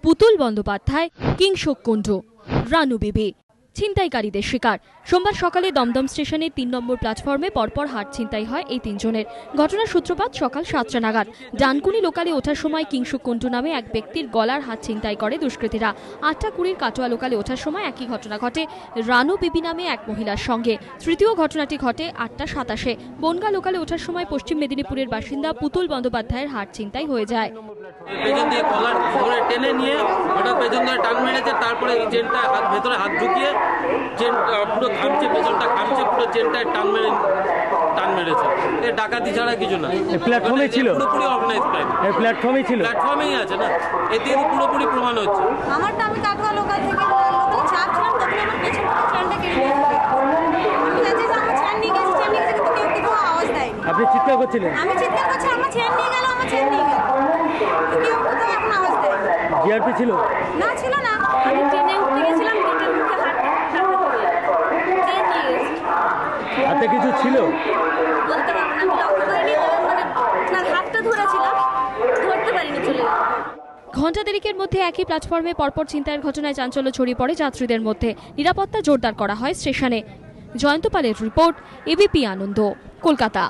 পুতুল বন্দ্যোপাধ্যায়, কিংশুক কুণ্ডু, রানু বিবি ছিনতাইকারীদের শিকার। সোমবার সকালে দমদম স্টেশনের ৩ নম্বর প্ল্যাটফর্মে পরপর হাট ছিনতাই হয় এই তিনজনের। ঘটনার সূত্রপাত সকাল ৭টা নাগাদ। ডানকুনি লোকালে ওঠার সময় কিংশুক কুণ্ডু নামে এক ব্যক্তির গলার হাত ছিনতাই করে দুষ্কৃতীরা। ৮টা ২০ কাটোয়া লোকালে ওঠার সময় একই ঘটনা ঘটে রানু বিবি নামে এক মহিলার সঙ্গে। তৃতীয় ঘটনাটি ঘটে ৮টা ২৭-এ। বনগা লোকালে ওঠার সময় পশ্চিম মেদিনীপুরের বাসিন্দা পুতুল বন্দ্যোপাধ্যায়ের হাট ছিনতাই হয়ে যায়। পেছন দিয়ে কলার ধরে টেনে নিয়ে হঠাৎ পেছন ধরে টান মেরেছে, তারপরে চেনটা ভেতরে হাত ঢুকিয়ে চেন পুরো খামচে, পেছনটা খামচে পুরো চেনটায় টান মেরেছে। এ ডাকাতি ছাড়া কিছু না। প্ল্যাটফর্মে ছিল, পুরোপুরি অর্গানাইজ ক্রাইম। প্ল্যাটফর্মেই ছিল, প্ল্যাটফর্মেই আছে না, এতে পুরোপুরি প্রমাণ হচ্ছে। আমারটা আমি কাটোয়া লোকাল থেকে লোকালে চাপছিলাম, তখন আমার পেছন থেকে চেনটা কেটে নিয়েছে। আমি যাচ্ছি যে আমার চেন নিয়ে গেছে, কিন্তু কেউ কিছু আওয়াজ দেয়নি। আপনি চিৎকার করছিলেন? আমি চিৎকার করছি, আমার চেন নিয়ে গেল, আমার চেন নিয়ে গেল, কেউ কোথাও এখন আওয়াজ দেয়নি। জিআরপি ছিল না, ছিল না। আমি ট্রেনে উঠতে গেছিলাম, গেটের মুখে চেন নিয়ে গেছি। হাতে কিছু ছিল বলতে পারবো না, আমি লক্ষ্য করিনি, মানে তার হাতটা ধরেছিলাম, ধরতে পারিনি, চলে গেল। ঘণ্টা দেরিকের মধ্যে একই প্ল্যাটফর্মে পরপর ছিনতাইয়ের ঘটনায় চাঞ্চল্য ছড়িয়ে পড়ে যাত্রীদের মধ্যে। নিরাপত্তা জোরদার করা হয় স্টেশনে। জয়ন্ত পালের রিপোর্ট, এবিপি আনন্দ, কলকাতা।